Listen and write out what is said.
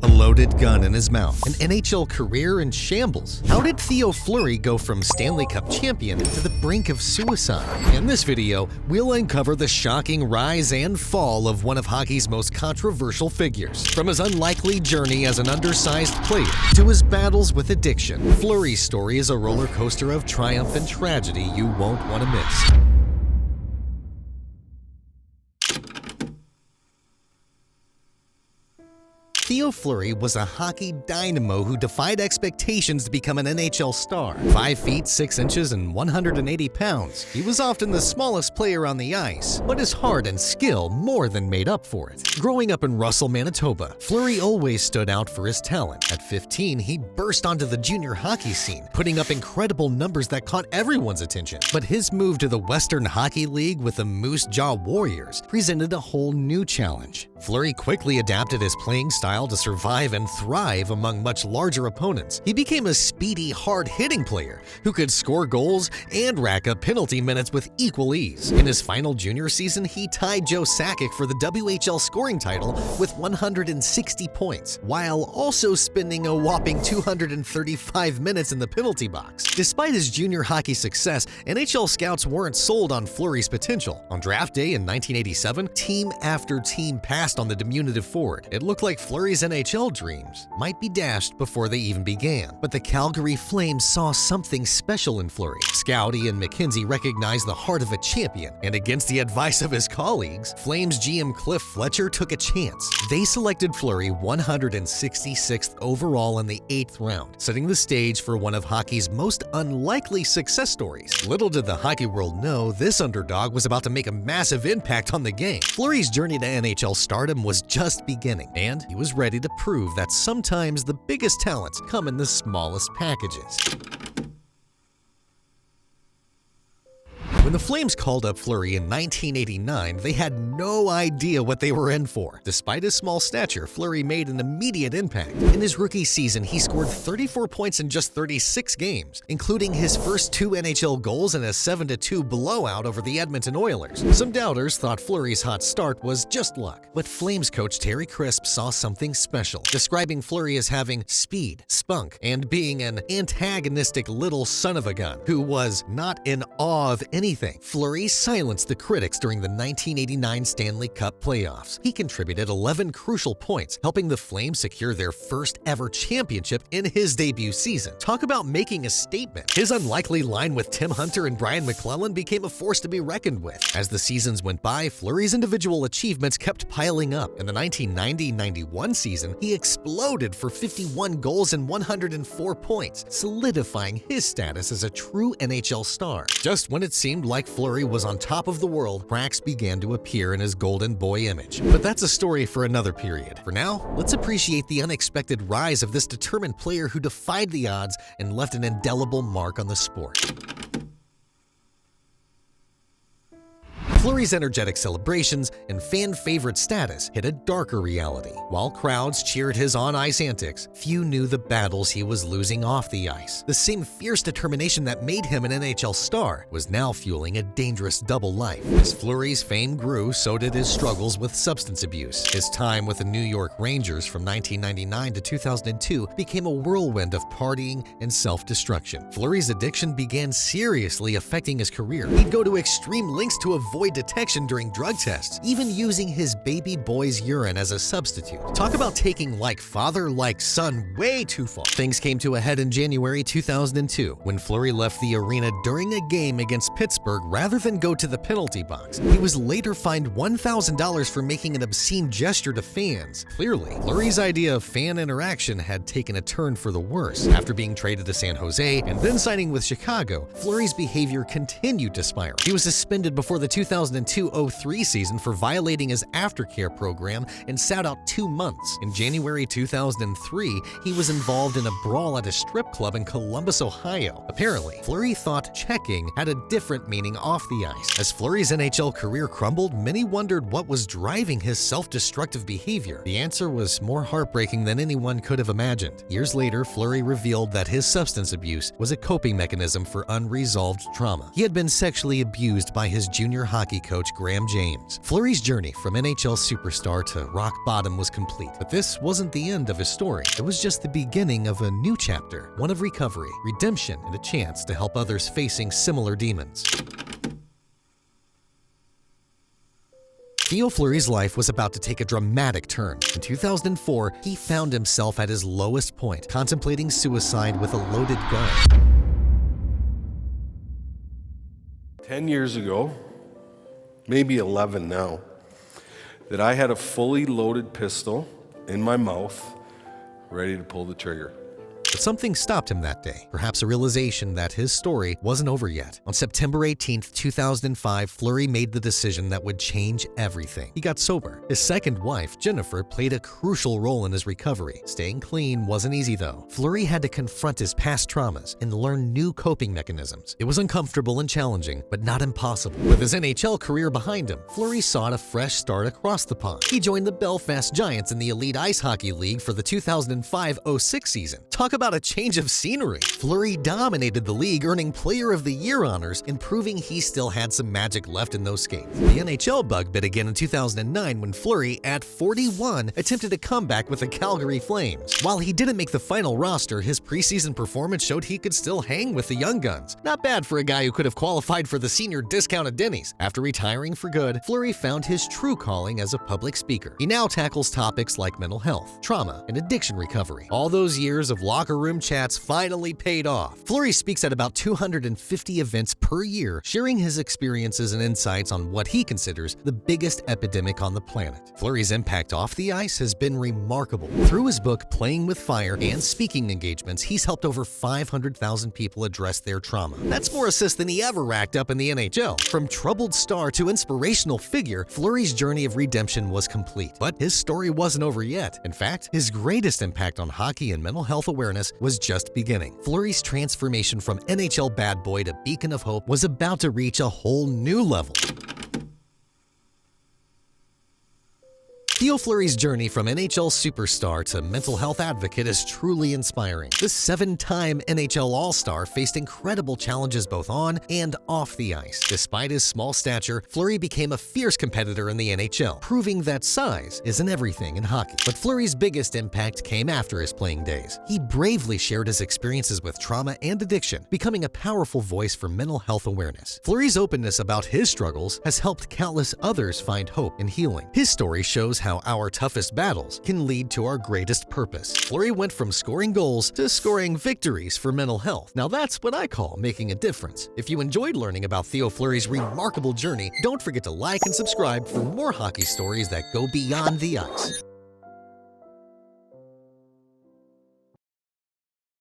A loaded gun in his mouth, an NHL career in shambles. How did Theo Fleury go from Stanley Cup champion to the brink of suicide? In this video, we'll uncover the shocking rise and fall of one of hockey's most controversial figures. From his unlikely journey as an undersized player to his battles with addiction, Fleury's story is a roller coaster of triumph and tragedy you won't want to miss. Theo Fleury was a hockey dynamo who defied expectations to become an NHL star. 5 feet 6 inches and 180 pounds, he was often the smallest player on the ice, but his heart and skill more than made up for it. Growing up in Russell, Manitoba, Fleury always stood out for his talent. At 15, he burst onto the junior hockey scene, putting up incredible numbers that caught everyone's attention. But his move to the Western Hockey League with the Moose Jaw Warriors presented a whole new challenge. Fleury quickly adapted his playing style to survive and thrive among much larger opponents. He became a speedy, hard-hitting player who could score goals and rack up penalty minutes with equal ease. In his final junior season, he tied Joe Sakic for the WHL scoring title with 160 points, while also spending a whopping 235 minutes in the penalty box. Despite his junior hockey success, NHL scouts weren't sold on Fleury's potential. On draft day in 1987, team after team passed on the diminutive forward. It looked like Fleury's NHL dreams might be dashed before they even began. But the Calgary Flames saw something special in Fleury. Scouty and McKenzie recognized the heart of a champion, and against the advice of his colleagues, Flames GM Cliff Fletcher took a chance. They selected Fleury 166th overall in the 8th round, setting the stage for one of hockey's most unlikely success stories. Little did the hockey world know this underdog was about to make a massive impact on the game. Fleury's journey to NHL Stardom was just beginning, and he was ready to prove that sometimes the biggest talents come in the smallest packages. When the Flames called up Fleury in 1989, they had no idea what they were in for. Despite his small stature, Fleury made an immediate impact. In his rookie season, he scored 34 points in just 36 games, including his first 2 NHL goals and a 7-2 blowout over the Edmonton Oilers. Some doubters thought Fleury's hot start was just luck, but Flames coach Terry Crisp saw something special, describing Fleury as having speed, spunk, and being an antagonistic little son of a gun who was not in awe of anything. Fleury silenced the critics during the 1989 Stanley Cup playoffs. He contributed 11 crucial points, helping the Flames secure their first ever championship in his debut season. Talk about making a statement. His unlikely line with Tim Hunter and Brian McClellan became a force to be reckoned with. As the seasons went by, Fleury's individual achievements kept piling up. In the 1990-91 season, he exploded for 51 goals and 104 points, solidifying his status as a true NHL star. Just when it seemed like Fleury was on top of the world, cracks began to appear in his golden boy image. But that's a story for another period. For now, let's appreciate the unexpected rise of this determined player who defied the odds and left an indelible mark on the sport. Fleury's energetic celebrations and fan-favorite status hit a darker reality. While crowds cheered his on-ice antics, few knew the battles he was losing off the ice. The same fierce determination that made him an NHL star was now fueling a dangerous double life. As Fleury's fame grew, so did his struggles with substance abuse. His time with the New York Rangers from 1999 to 2002 became a whirlwind of partying and self-destruction. Fleury's addiction began seriously affecting his career. He'd go to extreme lengths to avoid detection during drug tests, even using his baby boy's urine as a substitute. Talk about taking like father, like son way too far. Things came to a head in January 2002 when Fleury left the arena during a game against Pittsburgh rather than go to the penalty box. He was later fined $1,000 for making an obscene gesture to fans. Clearly, Fleury's idea of fan interaction had taken a turn for the worse. After being traded to San Jose and then signing with Chicago, Fleury's behavior continued to spiral. He was suspended before the 2002-03 season for violating his aftercare program and sat out 2 months. In January 2003, he was involved in a brawl at a strip club in Columbus, Ohio. Apparently, Fleury thought checking had a different meaning off the ice. As Fleury's NHL career crumbled, many wondered what was driving his self-destructive behavior. The answer was more heartbreaking than anyone could have imagined. Years later, Fleury revealed that his substance abuse was a coping mechanism for unresolved trauma. He had been sexually abused by his junior hockey hockey coach Graham James. Fleury's journey from NHL superstar to rock bottom was complete, but this wasn't the end of his story. It was just the beginning of a new chapter, one of recovery, redemption, and a chance to help others facing similar demons. Theo Fleury's life was about to take a dramatic turn. In 2004, he found himself at his lowest point, contemplating suicide with a loaded gun. 10 years ago, maybe 11 now, that I had a fully loaded pistol in my mouth, ready to pull the trigger. But something stopped him that day, perhaps a realization that his story wasn't over yet. On September 18, 2005, Fleury made the decision that would change everything. He got sober. His second wife, Jennifer, played a crucial role in his recovery. Staying clean wasn't easy though. Fleury had to confront his past traumas and learn new coping mechanisms. It was uncomfortable and challenging, but not impossible. With his NHL career behind him, Fleury sought a fresh start across the pond. He joined the Belfast Giants in the Elite Ice Hockey League for the 2005-06 season. Talk about a change of scenery. Fleury dominated the league, earning Player of the Year honors and proving he still had some magic left in those skates. The NHL bug bit again in 2009 when Fleury, at 41, attempted a comeback with the Calgary Flames. While he didn't make the final roster, his preseason performance showed he could still hang with the young guns. Not bad for a guy who could have qualified for the senior discount at Denny's. After retiring for good, Fleury found his true calling as a public speaker. He now tackles topics like mental health, trauma, and addiction recovery. All those years of locker room chats finally paid off. Fleury speaks at about 250 events per year, sharing his experiences and insights on what he considers the biggest epidemic on the planet. Fleury's impact off the ice has been remarkable. Through his book, Playing with Fire, and speaking engagements, he's helped over 500,000 people address their trauma. That's more assists than he ever racked up in the NHL. From troubled star to inspirational figure, Fleury's journey of redemption was complete. But his story wasn't over yet. In fact, his greatest impact on hockey and mental health awareness was just beginning. Fleury's transformation from NHL bad boy to beacon of hope was about to reach a whole new level. Theo Fleury's journey from NHL superstar to mental health advocate is truly inspiring. This 7-time NHL All-Star faced incredible challenges both on and off the ice. Despite his small stature, Fleury became a fierce competitor in the NHL, proving that size isn't everything in hockey. But Fleury's biggest impact came after his playing days. He bravely shared his experiences with trauma and addiction, becoming a powerful voice for mental health awareness. Fleury's openness about his struggles has helped countless others find hope and healing. His story shows how our toughest battles can lead to our greatest purpose. Fleury went from scoring goals to scoring victories for mental health. Now that's what I call making a difference. If you enjoyed learning about Theo Fleury's remarkable journey, don't forget to like and subscribe for more hockey stories that go beyond the ice.